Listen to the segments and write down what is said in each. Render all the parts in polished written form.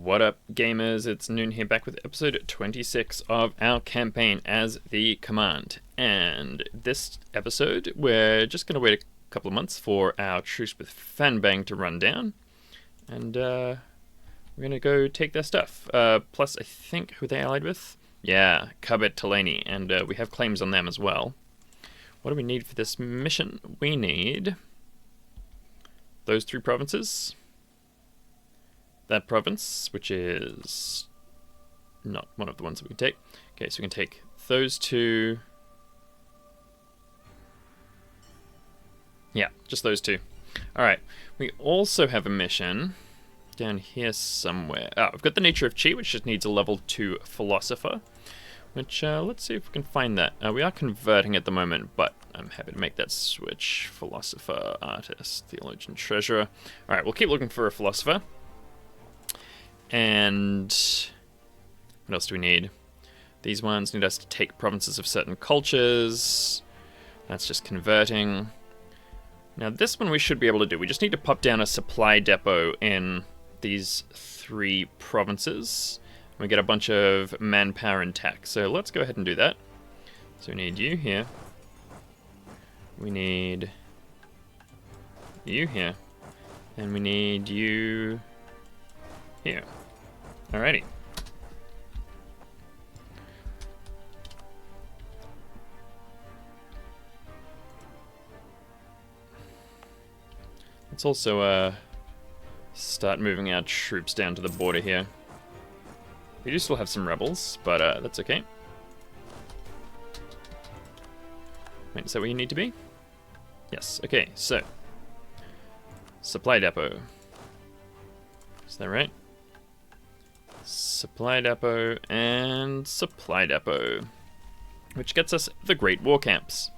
What up, gamers? It's Noon here, back with episode 26 of our campaign as the Command. And this episode, we're just going to wait a couple of months for our truce with Fanbang to run down. And we're going to go take their stuff. Plus, I think, who they allied with? Yeah, Kabet Talani, and we have claims on them as well. What do we need for this mission? We need those three provinces. That province, which is not one of the ones that we can take. Okay, so we can take those two. Yeah, just those two. Alright, we also have a mission down here somewhere. Oh, I've got the Nature of Chi, which just needs a level 2 Philosopher. Which, let's see if we can find that. We are converting at the moment, but I'm happy to make that switch. Philosopher, Artist, Theologian, Treasurer. Alright, we'll keep looking for a Philosopher. And what else do we need? These ones need us to take provinces of certain cultures. That's just converting. Now this one we should be able to do. We just need to pop down a supply depot in these three provinces. We get a bunch of manpower and tech. So let's go ahead and do that. So we need you here. We need you here. And we need you here. Alrighty. Let's also start moving our troops down to the border here. We do still have some rebels, but that's okay. Wait, is that where you need to be? Yes, okay, so supply depot. Is that right? Supply depot and supply depot, which gets us the Great War Camps.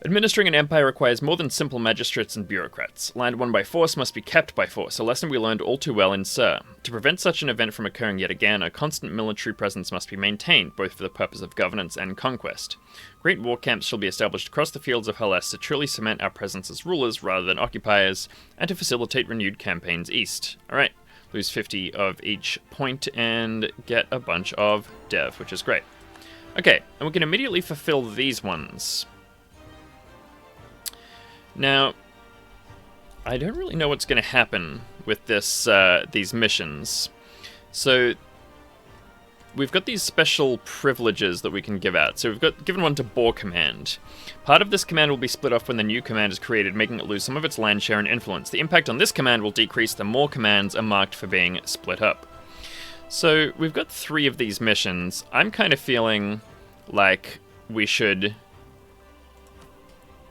Administering an empire requires more than simple magistrates and bureaucrats. Land won by force must be kept by force, a lesson we learned all too well in Sir. To prevent such an event from occurring yet again, a constant military presence must be maintained, both for the purpose of governance and conquest. Great war camps shall be established across the fields of Hellas to truly cement our presence as rulers rather than occupiers, and to facilitate renewed campaigns east. Alright, lose 50 of each point and get a bunch of dev, which is great. Okay, and we can immediately fulfill these ones. Now, I don't really know what's going to happen with this these missions. So, we've got these special privileges that we can give out. So we've given one to Boar Command. Part of this command will be split off when the new command is created, making it lose some of its land share and influence. The impact on this command will decrease the more commands are marked for being split up. So, we've got 3 of these missions. I'm kind of feeling like we should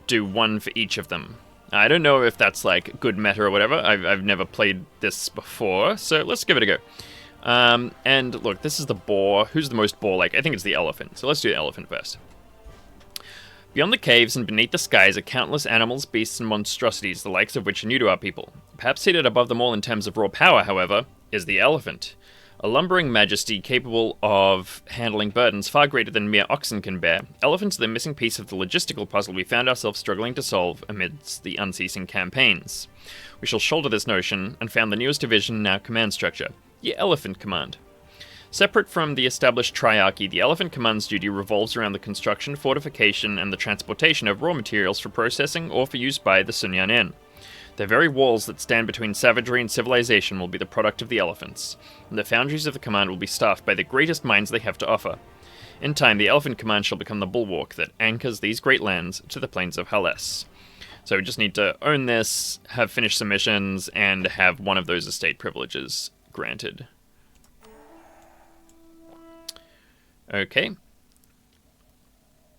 do one for each of them. I don't know if that's like good meta or whatever. I've never played this before, so let's give it a go. And look, this is the boar. Who's the most boar-like? I think it's the elephant. So let's do the elephant first. Beyond the caves and beneath the skies are countless animals, beasts, and monstrosities, the likes of which are new to our people. Perhaps seated above them all in terms of raw power, however, is the elephant. A lumbering majesty capable of handling burdens far greater than mere oxen can bear, elephants are the missing piece of the logistical puzzle we found ourselves struggling to solve amidst the unceasing campaigns. We shall shoulder this notion and found the newest division in our command structure, the Elephant Command. Separate from the established triarchy, the Elephant Command's duty revolves around the construction, fortification, and the transportation of raw materials for processing or for use by the Sunyanen. The very walls that stand between savagery and civilization will be the product of the elephants, and the foundries of the command will be staffed by the greatest minds they have to offer. In time, the Elephant Command shall become the bulwark that anchors these great lands to the plains of Hellas. So we just need to own this, have finished some missions, and have one of those estate privileges granted. Okay.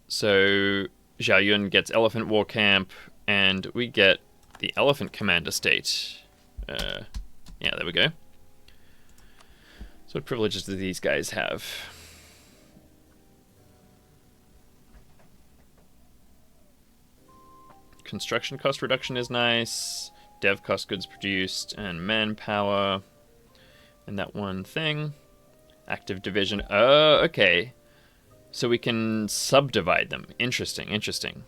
So Zhao Yun gets Elephant War Camp, and we get the Elephant Command Estate. Yeah, there we go. So what privileges do these guys have? Construction cost reduction is nice. Dev cost goods produced. And manpower. And that one thing. Active division. Oh, okay. So we can subdivide them. Interesting, interesting.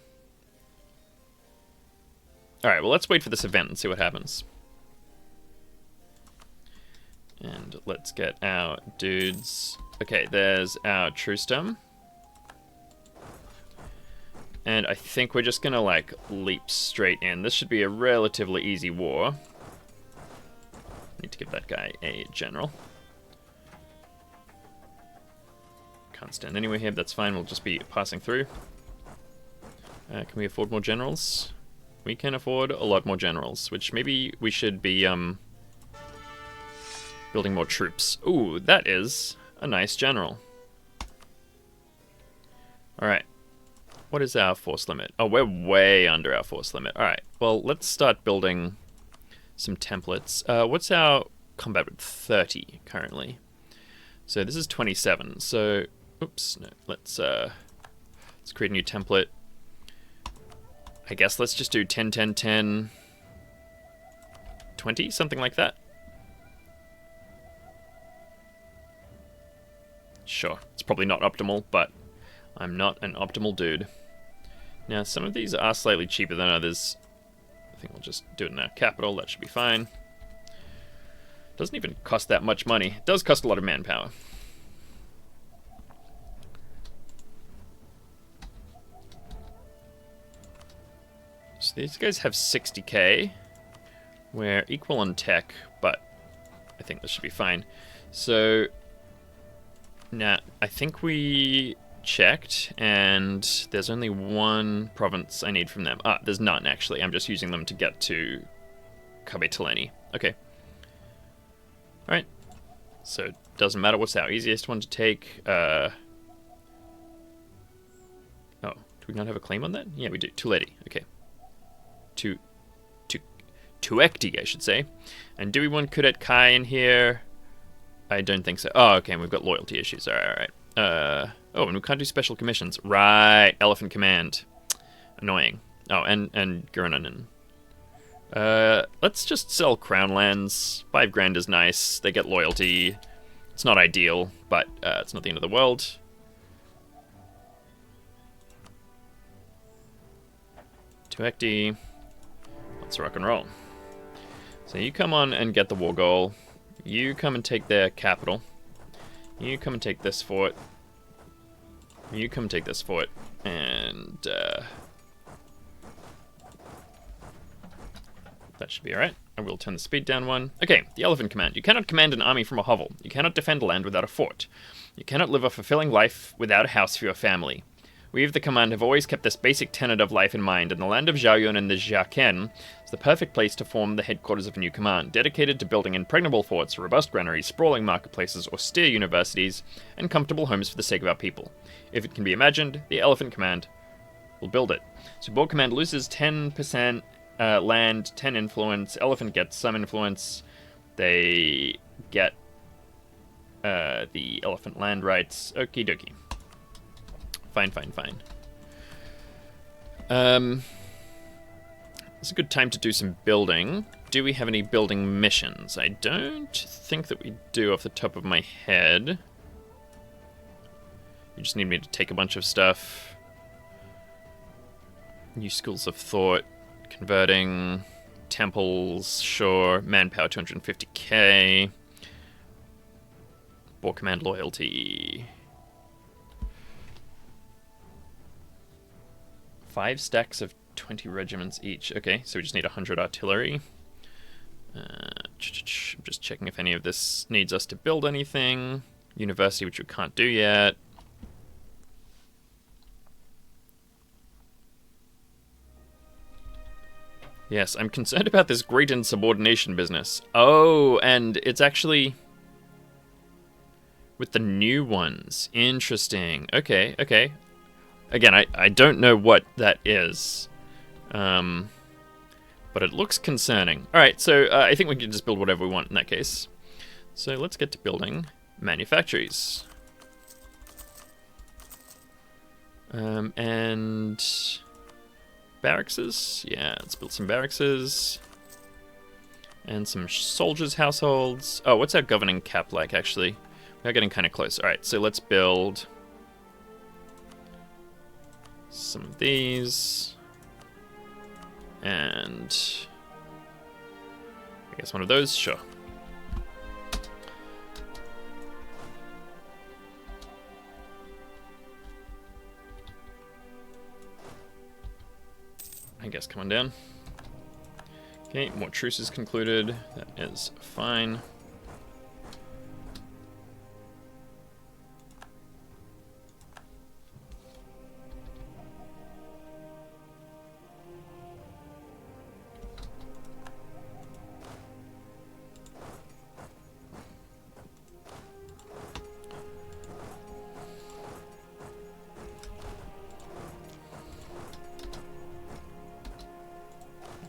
Alright, well let's wait for this event and see what happens. And let's get our dudes. Okay, there's our Trustum. And I think we're just gonna, like, leap straight in. This should be a relatively easy war. Need to give that guy a general. Can't stand anywhere here, but that's fine. We'll just be passing through. Can we afford more generals? We can afford a lot more generals, which maybe we should be, building more troops. Ooh, that is a nice general. Alright. What is our force limit? Oh, we're way under our force limit. Alright, well, let's start building some templates. What's our combat with 30 currently? So this is 27. So, oops, no, let's create a new template. I guess let's just do 10, 10, 10, 20, something like that. Sure, it's probably not optimal, but I'm not an optimal dude. Now, some of these are slightly cheaper than others. I think we'll just do it in our capital. That should be fine. Doesn't even cost that much money. It does cost a lot of manpower. So these guys have 60k. We're equal on tech, but I think this should be fine. So now, I think we checked, and there's only one province I need from them. Ah, there's none, actually. I'm just using them to get to Kabetaleni. Okay. Alright. So, it doesn't matter what's our easiest one to take. Oh, do we not have a claim on that? Yeah, we do. Tuleti. Okay. Tuekti, I should say. And do we want Kudet Kai in here? I don't think so. Oh, okay, we've got loyalty issues. Alright. Oh, and we can't do special commissions. Right, Elephant Command. Annoying. Oh, and Gurnanen. Let's just sell crown lands. 5 grand is nice. They get loyalty. It's not ideal, but it's not the end of the world. Tuekti. Let's rock and roll. So you come on and get the war goal. You come and take their capital. You come and take this fort. You come and take this fort. And that should be alright. I will turn the speed down one. Okay, the Elephant Command. You cannot command an army from a hovel. You cannot defend land without a fort. You cannot live a fulfilling life without a house for your family. We of the command have always kept this basic tenet of life in mind, and the land of Zhaoyun and the Xiaken is the perfect place to form the headquarters of a new command, dedicated to building impregnable forts, robust granaries, sprawling marketplaces, austere universities, and comfortable homes for the sake of our people. If it can be imagined, the Elephant Command will build it. So Board Command loses 10% land, 10 influence. Elephant gets some influence. They get the elephant land rights. Okie dokie. Fine, fine, fine. It's a good time to do some building. Do we have any building missions? I don't think that we do off the top of my head. You just need me to take a bunch of stuff. New schools of thought. Converting. Temples, sure. Manpower 250k. Board command loyalty. 5 stacks of 20 regiments each. Okay, so we just need 100 artillery. I'm just checking if any of this needs us to build anything. University, which we can't do yet. Yes, I'm concerned about this great insubordination business. Oh, and it's actually with the new ones. Interesting. Okay, okay. Again, I don't know what that is. But it looks concerning. Alright, so I think we can just build whatever we want in that case. So let's get to building manufactories. And barrackses. Yeah, let's build some barrackses. And some soldiers' households. Oh, what's our governing cap like, actually? We're getting kind of close. Alright, so let's build some of these. And I guess one of those, sure. I guess come on down. Okay, more truces concluded. That is fine.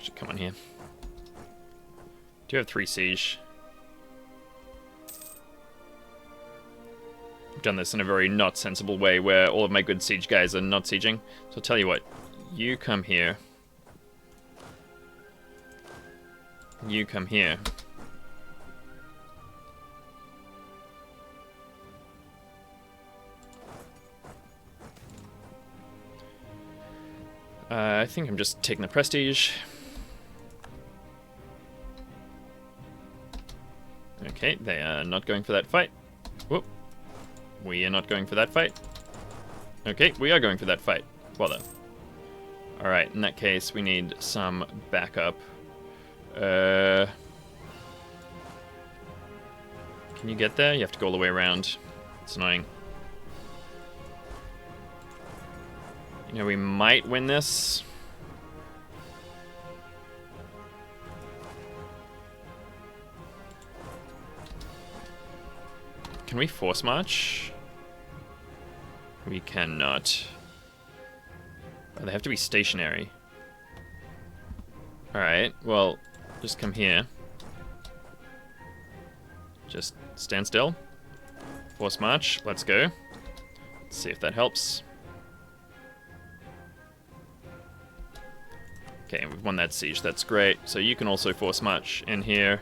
Should come on here. Do you have 3 siege? I've done this in a very not sensible way where all of my good siege guys are not sieging. So I'll tell you what, you come here. You come here. I think I'm just taking the prestige. Okay, they are not going for that fight. Whoop. We are not going for that fight. Okay, we are going for that fight. Well then. Alright, in that case, we need some backup. Can you get there? You have to go all the way around. It's annoying. You know, we might win this. Can we force march? We cannot. Oh, they have to be stationary. Alright, well, just come here. Just stand still. Force march, let's go. Let's see if that helps. Okay, we've won that siege, that's great. So you can also force march in here.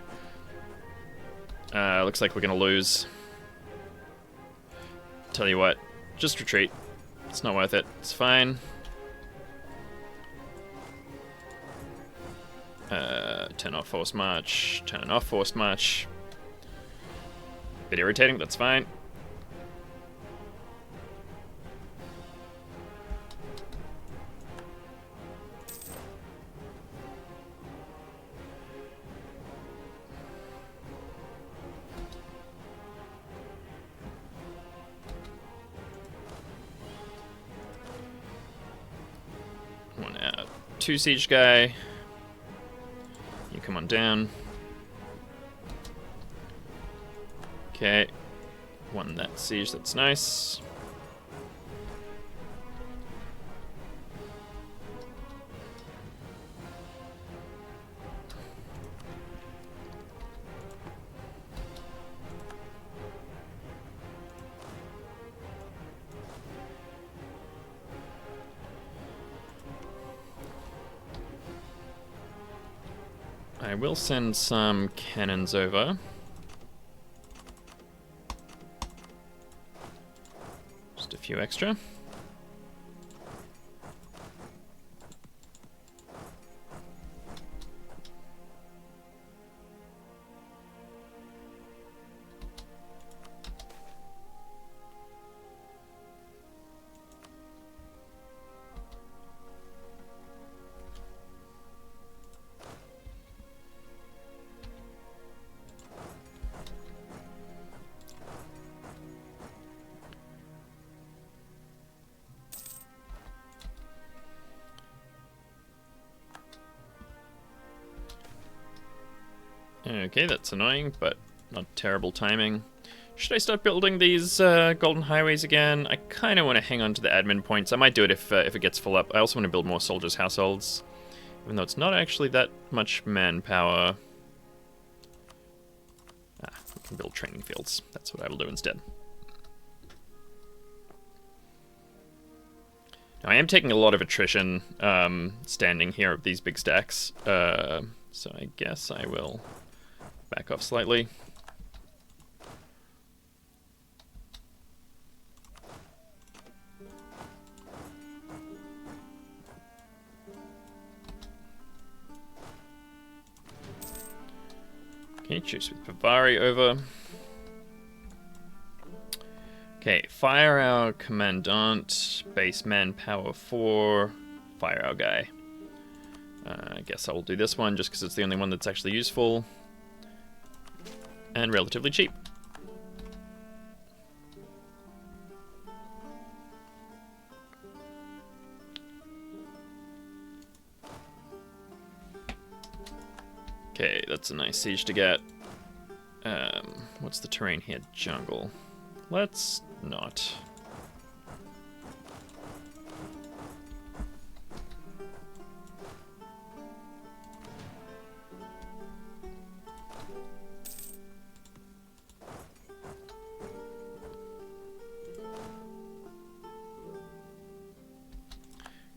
Looks like we're gonna lose. Tell you what, just retreat. It's not worth it, it's fine. Turn off force march, turn off forced march. Bit irritating, that's fine. One out. 2 siege guy. You come on down. Okay. Won that siege, that's nice. I will send some cannons over. Just a few extra. Okay, that's annoying, but not terrible timing. Should I start building these golden highways again? I kind of want to hang on to the admin points. I might do it if it gets full up. I also want to build more soldiers' households, even though it's not actually that much manpower. We can build training fields. That's what I will do instead. Now, I am taking a lot of attrition standing here of these big stacks, so I guess I will back off slightly. Okay, choose with Bavari over. Okay, fire our commandant, base manpower 4, fire our guy. I guess I'll do this one just because it's the only one that's actually useful. And relatively cheap. Okay, that's a nice siege to get. What's the terrain here? Jungle. Let's not.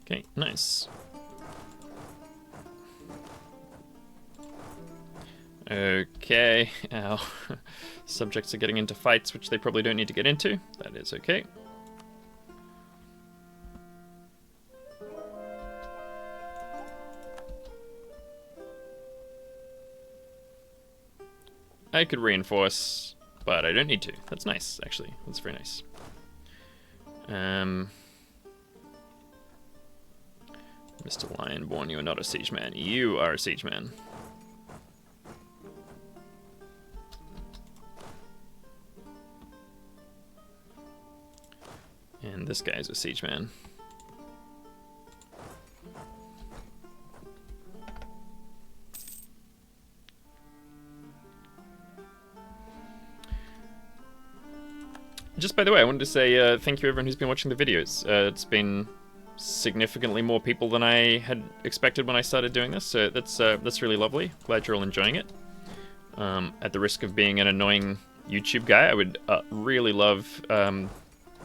Okay, nice. Okay, our subjects are getting into fights which they probably don't need to get into. That is okay. I could reinforce, but I don't need to. That's nice, actually. That's very nice. Mr. Lionborn, you are not a siege man. You are a siege man. And this guy's a siege man. Just by the way, I wanted to say thank you everyone who's been watching the videos. It's been significantly more people than I had expected when I started doing this, so that's really lovely. Glad you're all enjoying it. At the risk of being an annoying YouTube guy, I would really love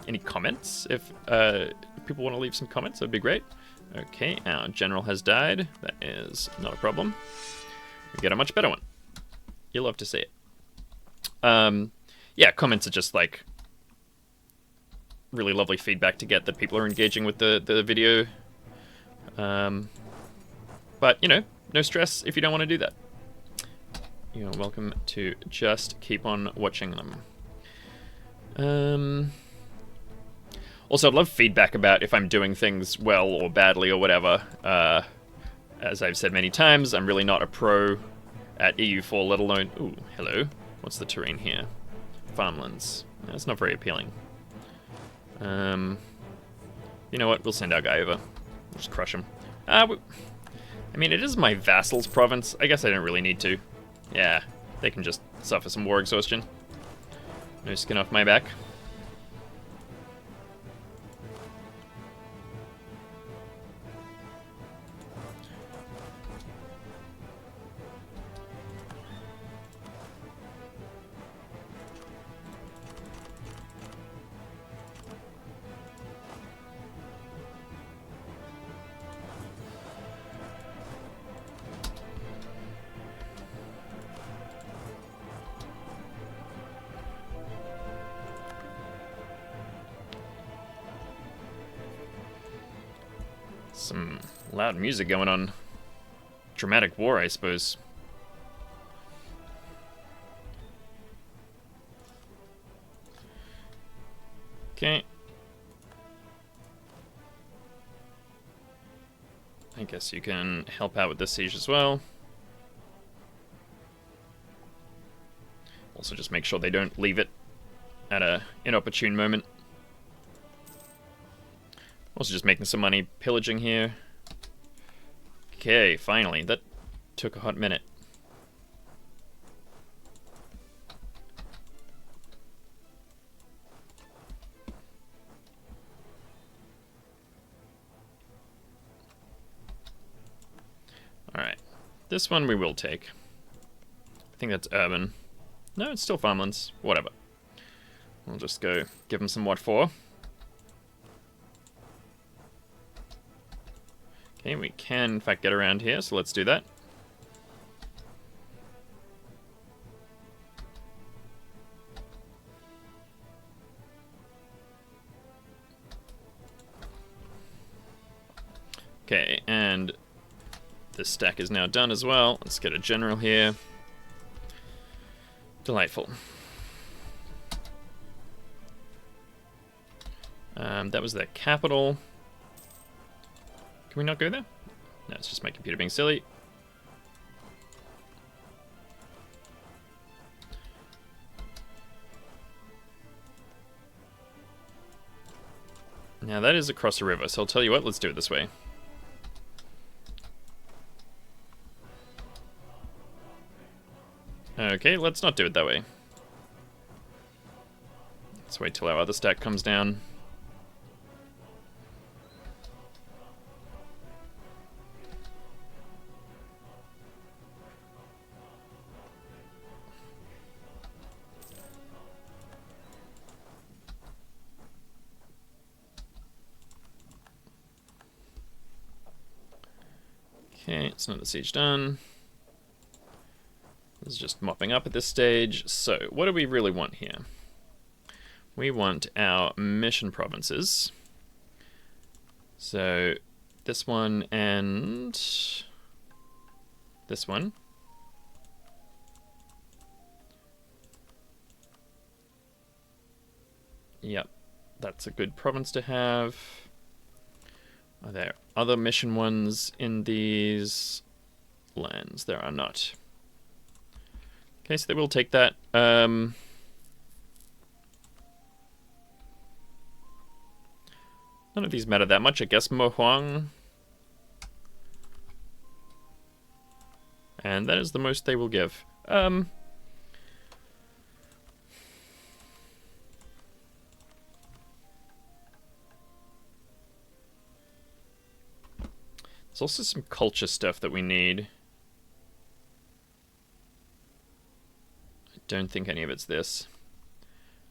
any comments. If people want to leave some comments, that'd be great. Okay, our general has died. That is not a problem. We get a much better one. You'll love to see it. Yeah, comments are just like really lovely feedback to get that people are engaging with the video. But, you know, no stress if you don't want to do that. You're welcome to just keep on watching them. Also, I'd love feedback about if I'm doing things well or badly or whatever. As I've said many times, I'm really not a pro at EU4, let alone... Ooh, hello. What's the terrain here? Farmlands. That's not very appealing. You know what? We'll send our guy over. We'll just crush him. I mean, it is my vassal's province. I guess I don't really need to. Yeah, they can just suffer some war exhaustion. No skin off my back. Some loud music going on. Dramatic war, I suppose. Okay. I guess you can help out with this siege as well. Also just make sure they don't leave it at an inopportune moment. Also just making some money pillaging here. Okay, finally. That took a hot minute. Alright. This one we will take. I think that's urban. No, it's still farmlands. Whatever. We'll just go give them some what for. Okay, we can in fact get around here, so let's do that. Okay, and this stack is now done as well. Let's get a general here. Delightful. That was their capital. Can we not go there? No, it's just my computer being silly. Now that is across a river, so I'll tell you what, let's do it this way. Okay, let's not do it that way. Let's wait till our other stack comes down. Okay, it's another siege done. This is just mopping up at this stage. So, what do we really want here? We want our mission provinces. So, this one and this one. Yep, that's a good province to have. Are there other mission ones in these lands? There are not. Okay, so they will take that. None of these matter that much. I guess Mohuang. And that is the most they will give. There's also some culture stuff that we need. I don't think any of it's this.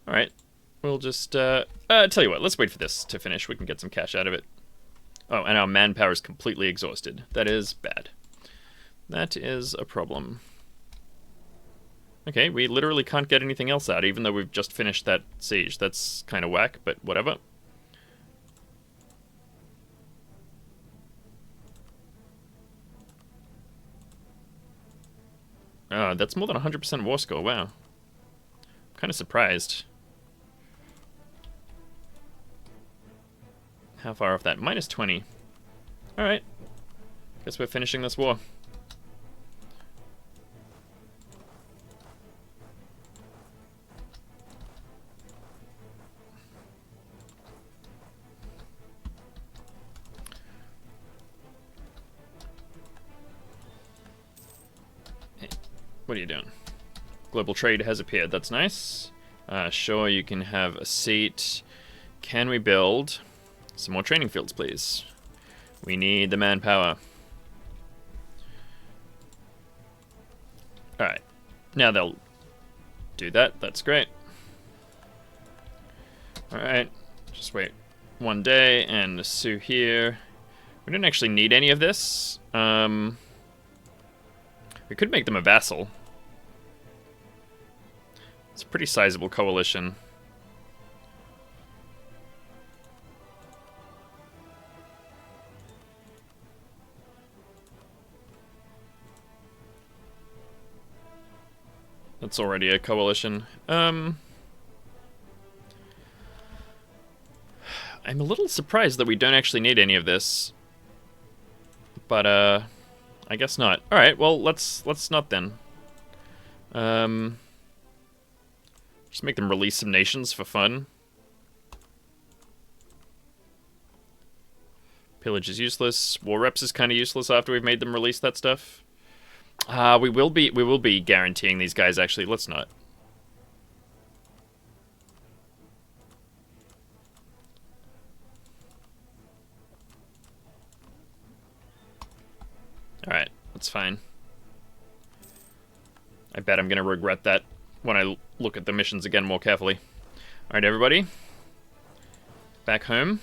Alright, we'll just, tell you what, let's wait for this to finish. We can get some cash out of it. Oh, and our manpower is completely exhausted. That is bad. That is a problem. Okay, we literally can't get anything else out, even though we've just finished that siege. That's kind of whack, but whatever. Oh, that's more than 100% war score, wow. I'm kind of surprised. How far off that? Minus 20. Alright. Guess we're finishing this war. What are you doing? Global trade has appeared. That's nice. Sure, you can have a seat. Can we build some more training fields, please? We need the manpower. Alright. Now they'll do that. That's great. Alright. Just wait one day and sue here. We don't actually need any of this. We could make them a vassal. It's a pretty sizable coalition. That's already a coalition. I'm a little surprised that we don't actually need any of this. But, I guess not. Alright, well, let's not then. Just make them release some nations for fun. Pillage is useless. War reps is kind of useless after we've made them release that stuff. We will be guaranteeing these guys, actually. Let's not. Alright, that's fine. I bet I'm going to regret that when I look at the missions again more carefully. Alright, everybody. Back home.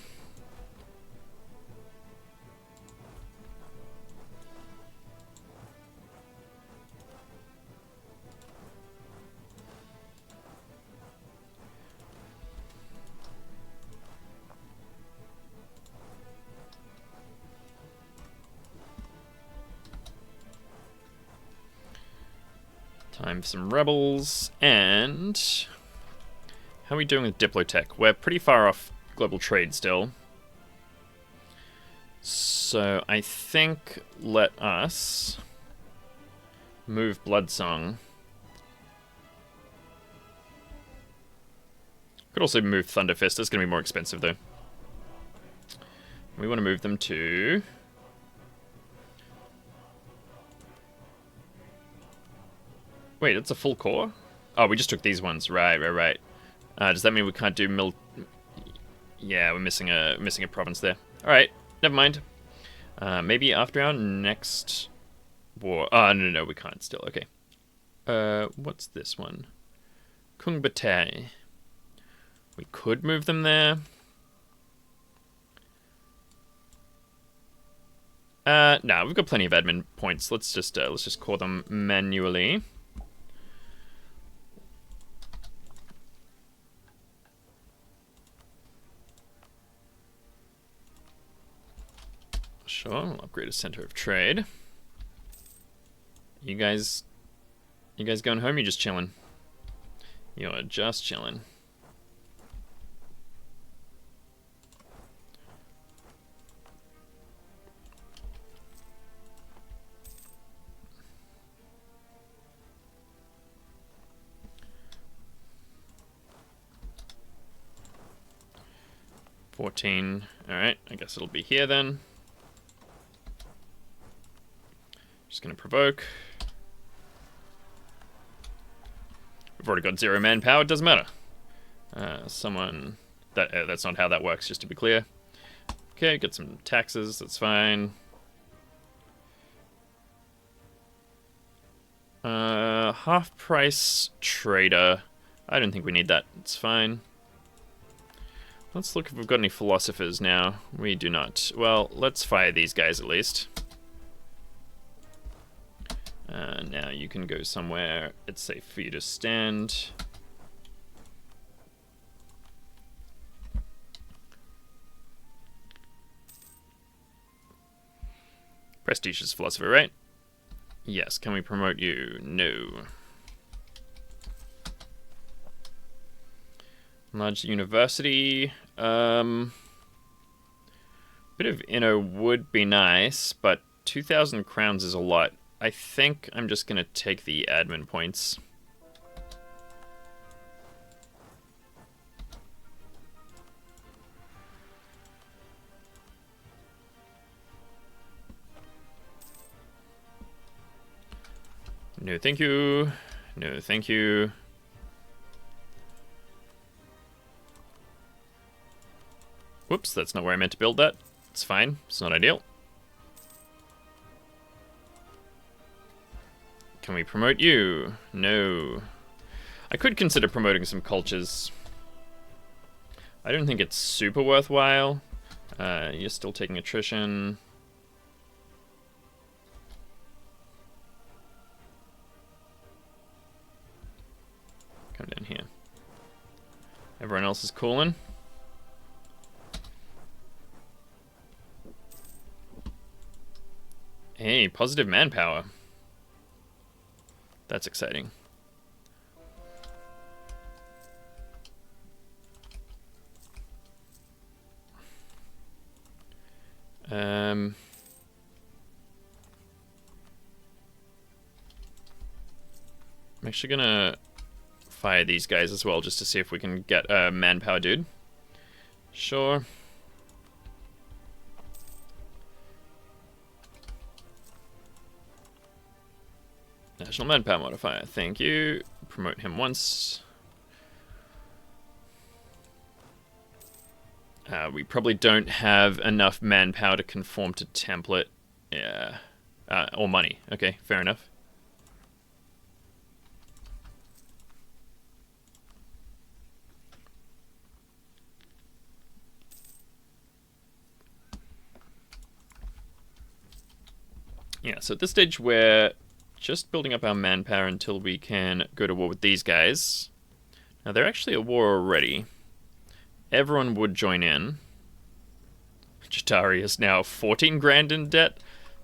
Time for some rebels, and how are we doing with Diplotech? We're pretty far off global trade still. So I think let us move Bloodsong. Could also move Thunderfist. It's going to be more expensive though. We want to move them to... Wait, it's a full core? Oh, we just took these ones. Right. Does that mean we can't do Yeah, we're missing a province there. Alright, never mind. Maybe after our next war... Oh, no, we can't still. Okay. What's this one? Kung Batay. We could move them there. No, we've got plenty of admin points. Let's just call them manually. Sure, we'll upgrade a center of trade. You guys going home? You're just chilling. You're just chilling. $14. Alright, I guess it'll be here then. Just gonna provoke. We've already got 0 manpower, it doesn't matter. Someone... That's not how that works, just to be clear. Okay, get some taxes, that's fine. Half price trader. I don't think we need that, it's fine. Let's look if we've got any philosophers now. We do not. Well, let's fire these guys at least. Now you can go somewhere it's safe for you to stand. Prestigious philosopher, right? Yes. Can we promote you? No. Large university. Bit of inno would be nice, but 2,000 crowns is a lot. I think I'm just gonna take the admin points. No, thank you. No, thank you. Whoops, that's not where I meant to build that. It's fine, it's not ideal. Can we promote you? No. I could consider promoting some cultures. I don't think it's super worthwhile. You're still taking attrition. Come down here. Everyone else is cooling. Hey, positive manpower. That's exciting. I'm actually gonna fire these guys as well, just to see if we can get a manpower dude. Sure. National manpower modifier, thank you. Promote him once. We probably don't have enough manpower to conform to template. Yeah. Or money. Okay, fair enough. Yeah, so at this stage we're just building up our manpower until we can go to war with these guys. Now, they're actually at war already. Everyone would join in. Chitari is now 14 grand in debt.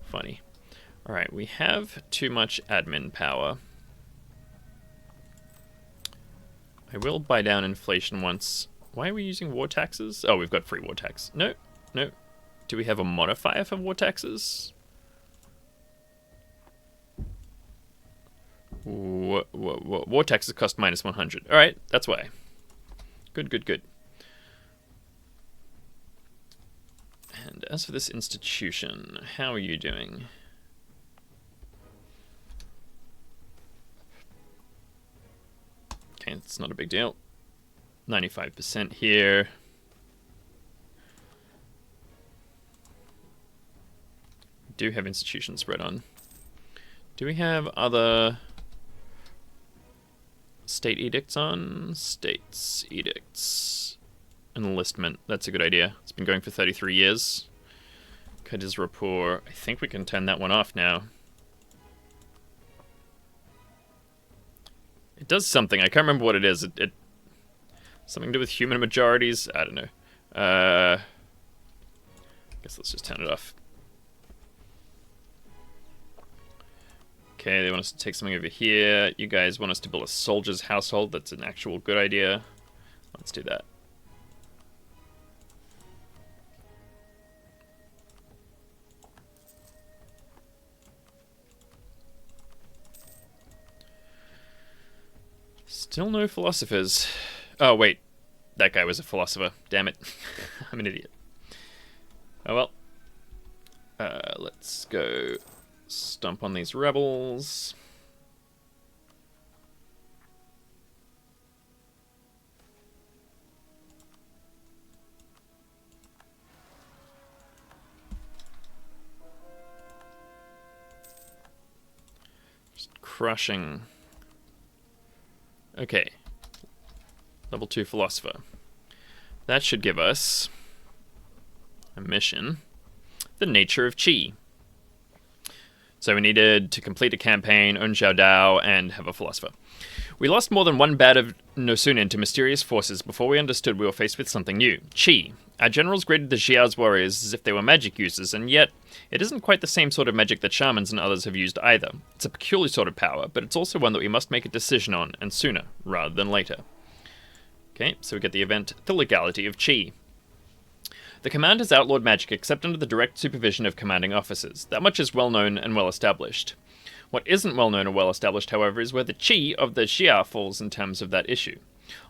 Funny. Alright, we have too much admin power. I will buy down inflation once. Why are we using war taxes? Oh, we've got free war tax. No, no. Do we have a modifier for war taxes? War taxes cost minus 100. Alright, that's why. Good, good, good. And as for this institution, how are you doing? Okay, it's not a big deal. 95% here. We do have institutions spread on. Do we have other state edicts on? States edicts. Enlistment. That's a good idea. It's been going for 33 years. Cadiz rapport. I think we can turn that one off now. It does something. I can't remember what it is. It something to do with human majorities. I don't know. Guess let's just turn it off. Okay, they want us to take something over here. You guys want us to build a soldier's household. That's an actual good idea. Let's do that. Still no philosophers. Oh, wait. That guy was a philosopher. Damn it. I'm an idiot. Oh, well. Let's go stomp on these rebels. Just crushing. Okay. Level 2 philosopher. That should give us a mission. The nature of Qi. So we needed to complete a campaign, own Xiao Dao, and have a philosopher. We lost more than one bat of Nosunin to mysterious forces before we understood we were faced with something new. Qi. Our generals graded the Xiao's warriors as if they were magic users, and yet it isn't quite the same sort of magic that shamans and others have used either. It's a peculiar sort of power, but it's also one that we must make a decision on, and sooner, rather than later. Okay, so we get the event, The Legality of Qi. The command has outlawed magic except under the direct supervision of commanding officers. That much is well known and well established. What isn't well known or well established, however, is where the Qi of the Xia falls in terms of that issue.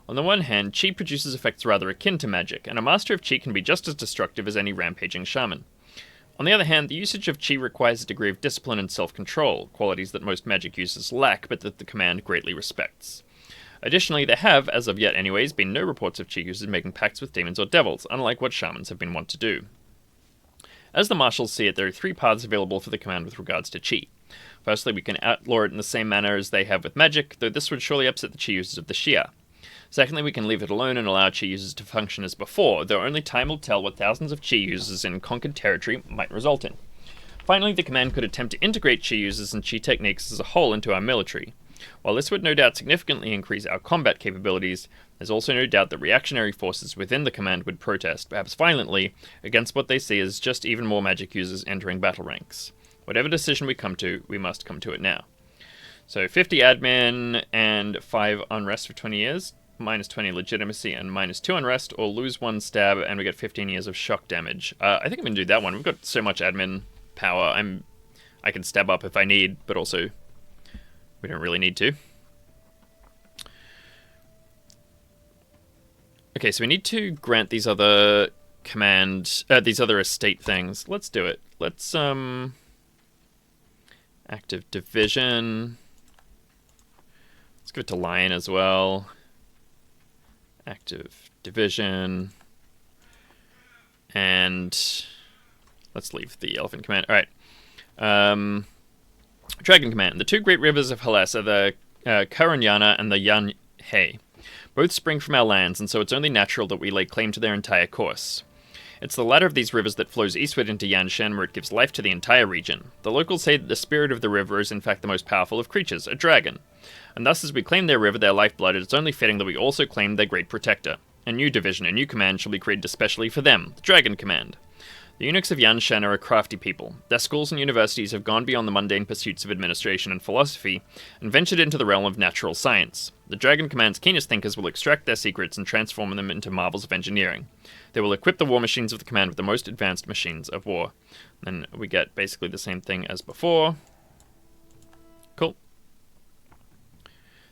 On the one hand, Qi produces effects rather akin to magic, and a master of Qi can be just as destructive as any rampaging shaman. On the other hand, the usage of Qi requires a degree of discipline and self-control, qualities that most magic users lack, but that the command greatly respects. Additionally, there have, as of yet anyways, been no reports of Qi users making pacts with demons or devils, unlike what shamans have been wont to do. As the marshals see it, there are three paths available for the command with regards to Qi. Firstly, we can outlaw it in the same manner as they have with magic, though this would surely upset the Qi users of the Xia. Secondly, we can leave it alone and allow Qi users to function as before, though only time will tell what thousands of Qi users in conquered territory might result in. Finally, the command could attempt to integrate Qi users and Qi techniques as a whole into our military. While this would no doubt significantly increase our combat capabilities, there's also no doubt that reactionary forces within the command would protest, perhaps violently, against what they see as just even more magic users entering battle ranks. Whatever decision we come to, we must come to it now. So 50 admin and 5 unrest for 20 years, minus 20 legitimacy and minus 2 unrest, or lose 1 stab and we get 15 years of shock damage. I think I'm going to do that one. We've got so much admin power. I can stab up if I need, but also we don't really need to. Okay, so we need to grant these other these other estate things. Let's do it. Let's active division. Let's give it to Lion as well. Active division. And let's leave the elephant command. All right. Dragon command. The two great rivers of Hellas are the Karanyana and the Yanhe. Both spring from our lands, and so it's only natural that we lay claim to their entire course. It's the latter of these rivers that flows eastward into Yanshan, where it gives life to the entire region. The locals say that the spirit of the river is in fact the most powerful of creatures, a dragon. And thus, as we claim their river, their lifeblood, it's only fitting that we also claim their great protector. A new division, a new command shall be created especially for them, the Dragon Command. The eunuchs of Yanshan are a crafty people. Their schools and universities have gone beyond the mundane pursuits of administration and philosophy, and ventured into the realm of natural science. The Dragon Command's keenest thinkers will extract their secrets and transform them into marvels of engineering. They will equip the war machines of the command with the most advanced machines of war. Then we get basically the same thing as before. Cool.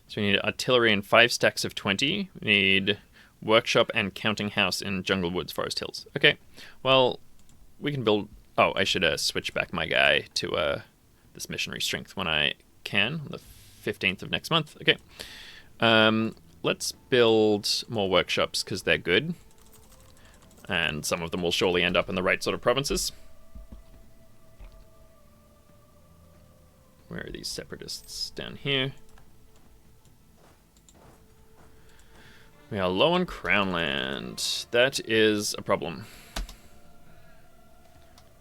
So we need artillery and 5 stacks of 20. We need workshop and counting house in Jungle Woods, Forest Hills. Okay, well, we can build... Oh, I should switch back my guy to this missionary strength when I can, on the 15th of next month. Okay. Let's build more workshops, because they're good. And some of them will surely end up in the right sort of provinces. Where are these separatists? Down here. We are low on crown land. That is a problem.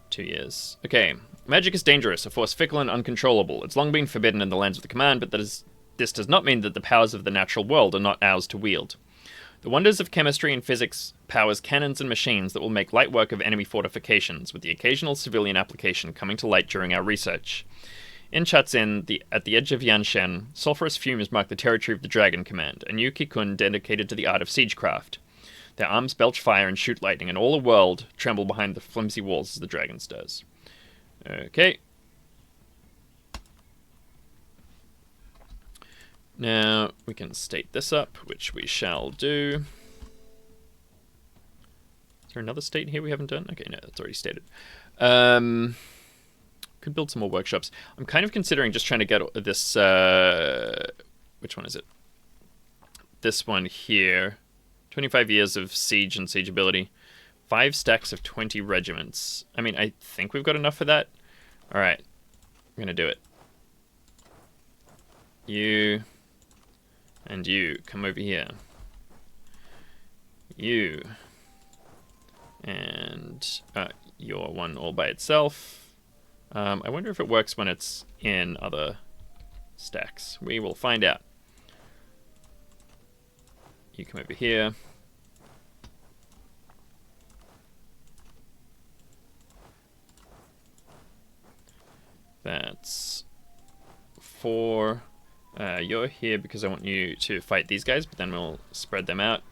2 years. Okay. Magic is dangerous, a force fickle and uncontrollable. It's long been forbidden in the lands of the command, but this does not mean that the powers of the natural world are not ours to wield. The wonders of chemistry and physics powers cannons and machines that will make light work of enemy fortifications, with the occasional civilian application coming to light during our research. In Chatzin, at the edge of Yanshan, sulphurous fumes mark the territory of the Dragon Command, a new Kikun dedicated to the art of siegecraft. Their arms belch fire and shoot lightning, and all the world tremble behind the flimsy walls as the dragon stirs. Okay. Now, we can state this up, which we shall do. Is there another state here we haven't done? Okay, no, that's already stated. Could build some more workshops. I'm kind of considering just trying to get this... which one is it? This one here. 25 years of siege and siege ability. 5 stacks of 20 regiments. I mean, I think we've got enough for that. Alright. I'm going to do it. You... and you. Come over here. You. And you're one all by itself. I wonder if it works when it's in other stacks. We will find out. You come over here. That's 4. You're here because I want you to fight these guys, but then we'll spread them out.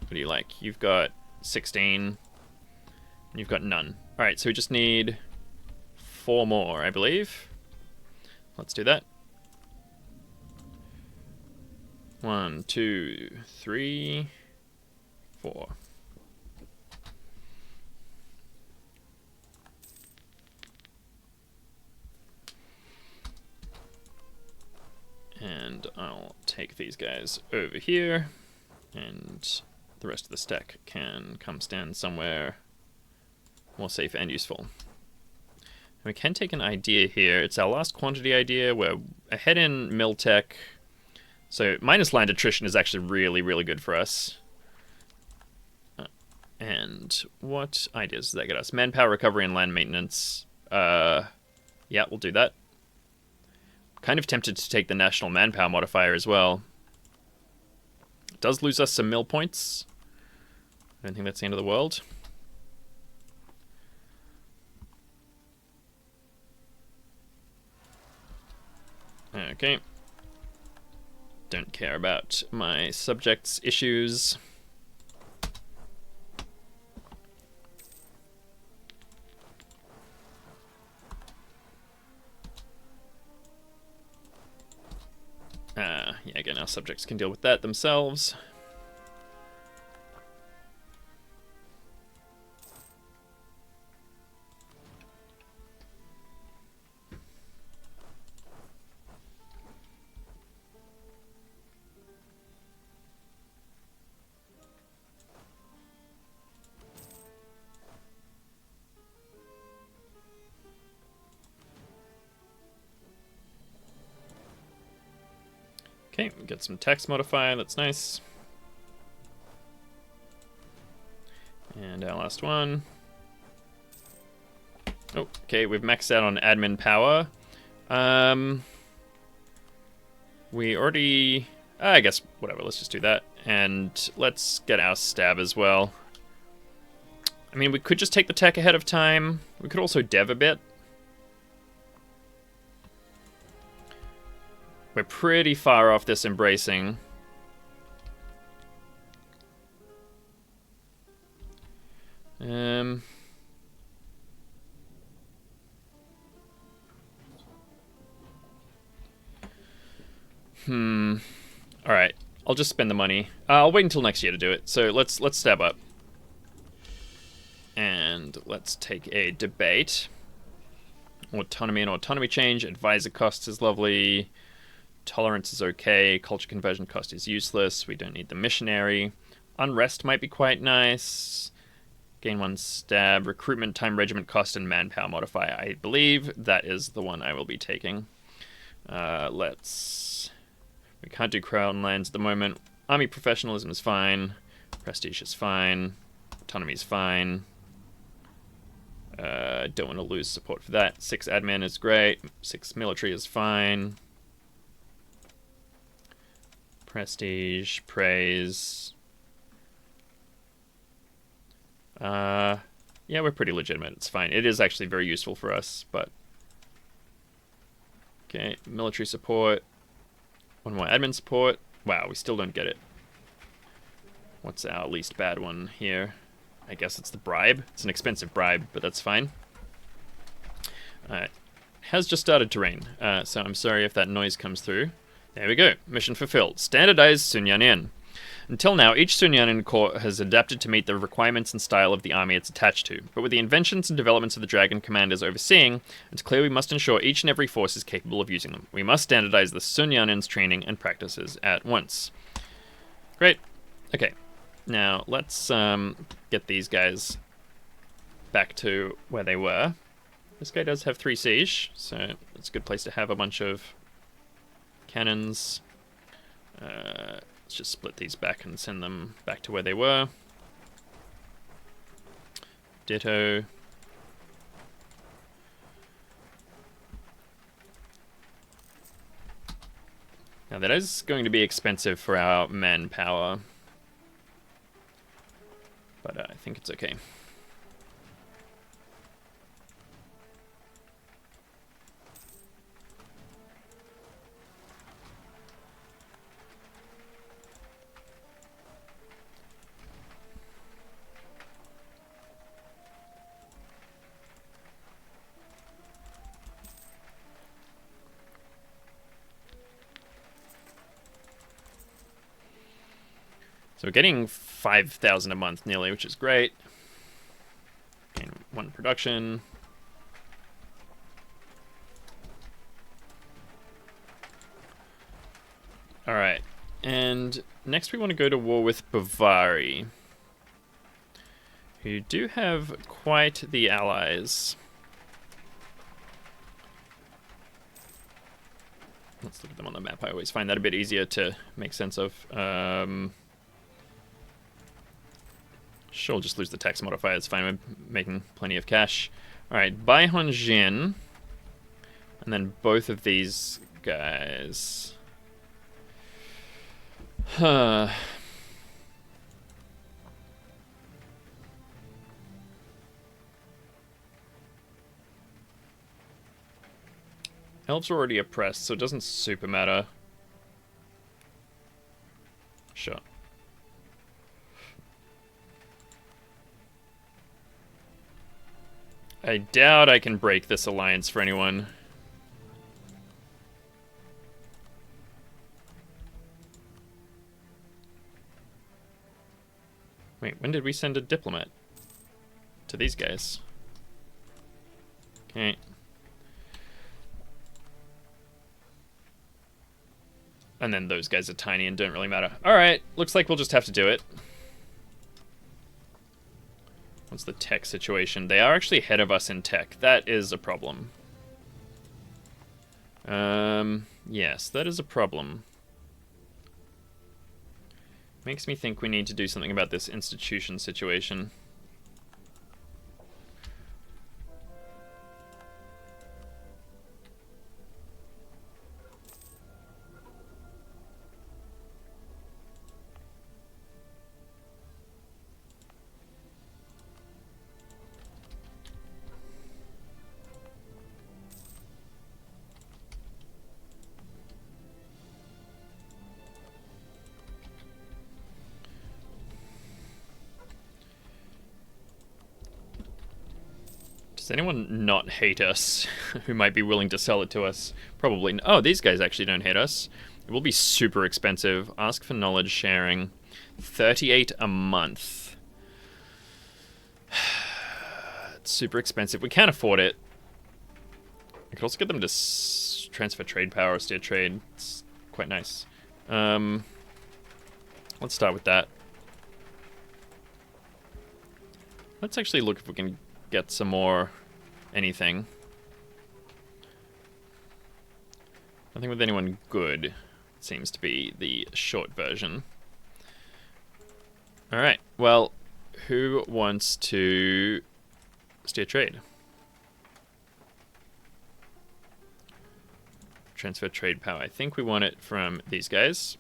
What do you like? You've got 16. And you've got none. Alright, so we just need 4 more, I believe. Let's do that. 1, 2, 3, 4. And I'll take these guys over here, and the rest of the stack can come stand somewhere more safe and useful. We can take an idea here. It's our last quantity idea. We're ahead in mill tech. So minus land attrition is actually really, really good for us. And what ideas does that get us? Manpower recovery and land maintenance. Yeah, we'll do that. Kind of tempted to take the national manpower modifier as well. It does lose us some mill points. I don't think that's the end of the world. Okay. Don't care about my subjects' issues. Yeah, again, our subjects can deal with that themselves. Okay, we get some text modifier, that's nice. And our last one. Oh, okay, we've maxed out on admin power. We already... I guess, whatever, let's just do that. And let's get our stab as well. I mean, we could just take the tech ahead of time. We could also dev a bit. We're pretty far off this embracing. All right. I'll just spend the money. I'll wait until next year to do it. So let's stab up. And let's take a debate. Autonomy and autonomy change. Advisor cost is lovely. Tolerance is okay. Culture conversion cost is useless. We don't need the missionary. Unrest might be quite nice. Gain 1 stab. Recruitment time, regiment cost, and manpower modifier. I believe that is the one I will be taking. We can't do crown lands at the moment. Army professionalism is fine. Prestige is fine. Autonomy is fine. Don't want to lose support for that. 6 admin is great. 6 military is fine. Prestige, praise. Yeah, we're pretty legitimate. It's fine. It is actually very useful for us, but... Okay, military support. 1 more admin support. Wow, we still don't get it. What's our least bad one here? I guess it's the bribe. It's an expensive bribe, but that's fine. Alright. Has just started to rain, so I'm sorry if that noise comes through. There we go. Mission fulfilled. Standardized Sunyanin. Until now, each Sunyanin Corps has adapted to meet the requirements and style of the army it's attached to, but with the inventions and developments of the Dragon commanders overseeing, it's clear we must ensure each and every force is capable of using them. We must standardize the Sunyanin's training and practices at once. Great. Okay. Now, let's get these guys back to where they were. This guy does have 3 siege, so it's a good place to have a bunch of cannons. Let's just split these back and send them back to where they were. Ditto. Now that is going to be expensive for our manpower, but I think it's okay. So we're getting 5,000 a month nearly, which is great. Gain 1 production. Alright, and next we want to go to war with Bavari, who do have quite the allies. Let's look at them on the map. I always find that a bit easier to make sense of. Sure, we'll just lose the tax modifier. It's fine. We're making plenty of cash. Alright, Baihon Jin. And then both of these guys. Huh. Elves are already oppressed, so it doesn't super matter. Sure. I doubt I can break this alliance for anyone. Wait, when did we send a diplomat? To these guys. Okay. And then those guys are tiny and don't really matter. Alright, looks like we'll just have to do it. What's the tech situation? They are actually ahead of us in tech. That is a problem. Yes, that is a problem. Makes me think we need to do something about this institution situation. Does anyone not hate us who might be willing to sell it to us? Probably. Oh, these guys actually don't hate us. It will be super expensive. Ask for knowledge sharing. 38 a month. It's super expensive. We can't afford it. I could also get them to transfer trade power or steer trade. It's quite nice. Let's start with that. Let's actually look if we can get some more anything. Nothing with anyone good seems to be the short version. Alright, well, who wants to steer trade? Transfer trade power. I think we want it from these guys.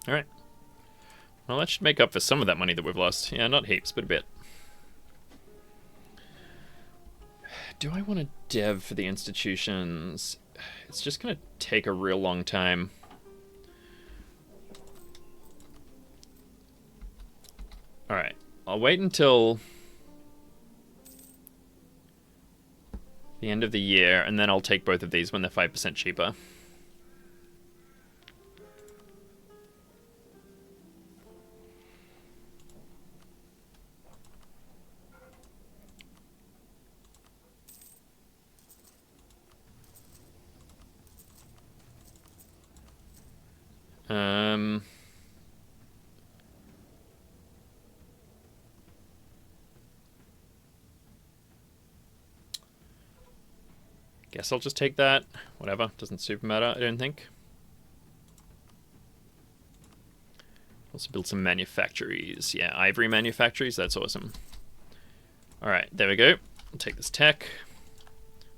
Alright. Well, that should make up for some of that money that we've lost. Yeah, not heaps, but a bit. Do I want to dev for the institutions? It's just going to take a real long time. Alright. I'll wait until the end of the year, and then I'll take both of these when they're 5% cheaper. Guess I'll just take that. Whatever, doesn't super matter, I don't think. Also build some manufactories. Yeah, ivory manufactories, that's awesome. Alright, there we go. I'll take this tech.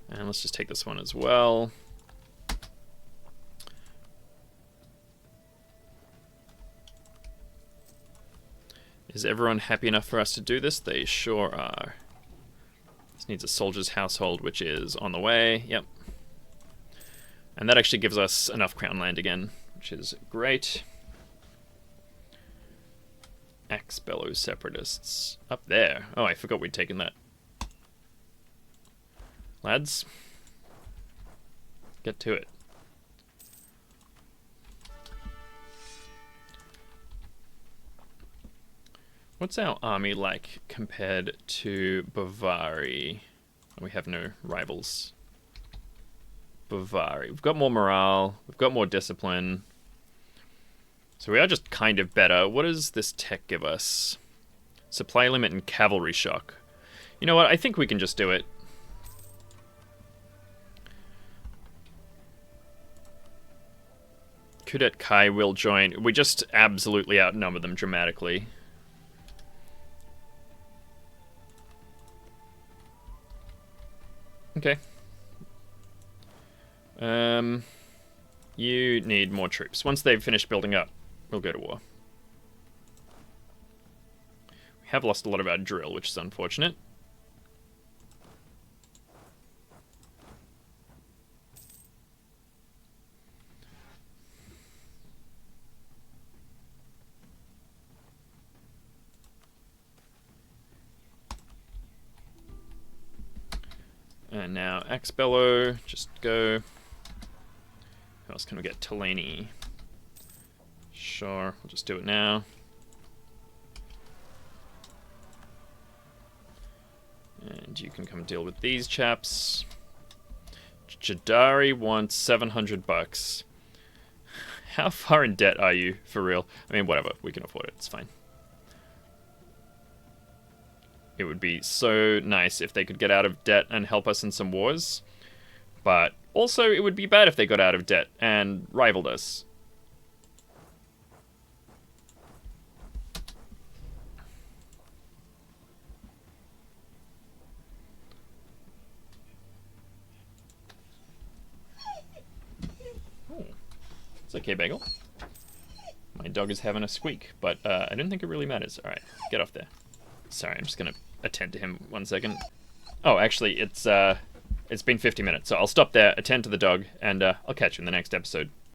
And let's just take this one as well. Is everyone happy enough for us to do this? They sure are. This needs a soldier's household, which is on the way. Yep. And that actually gives us enough crown land again, which is great. Axe Bellow separatists. Up there. Oh, I forgot we'd taken that. Lads, get to it. What's our army like compared to Bavaria? We have no rivals. Bavaria. We've got more morale. We've got more discipline. So we are just kind of better. What does this tech give us? Supply limit and cavalry shock. You know what? I think we can just do it. Kudet Kai will join. We just absolutely outnumber them dramatically. Okay. You need more troops. Once they've finished building up, we'll go to war. We have lost a lot of our drill, which is unfortunate. And now Axe Bellow, just go. Who else can we get? Talani. Sure, we'll just do it now. And you can come deal with these chaps. Jadari wants 700 bucks. How far in debt are you, for real? I mean, whatever, we can afford it, it's fine. It would be so nice if they could get out of debt and help us in some wars. But also, it would be bad if they got out of debt and rivaled us. Oh, it's okay, Bagel. My dog is having a squeak, but I don't think it really matters. Alright, get off there. Sorry, I'm just gonna attend to him 1 second. Oh, actually, it's been 50 minutes, so I'll stop there, attend to the dog, and I'll catch you in the next episode.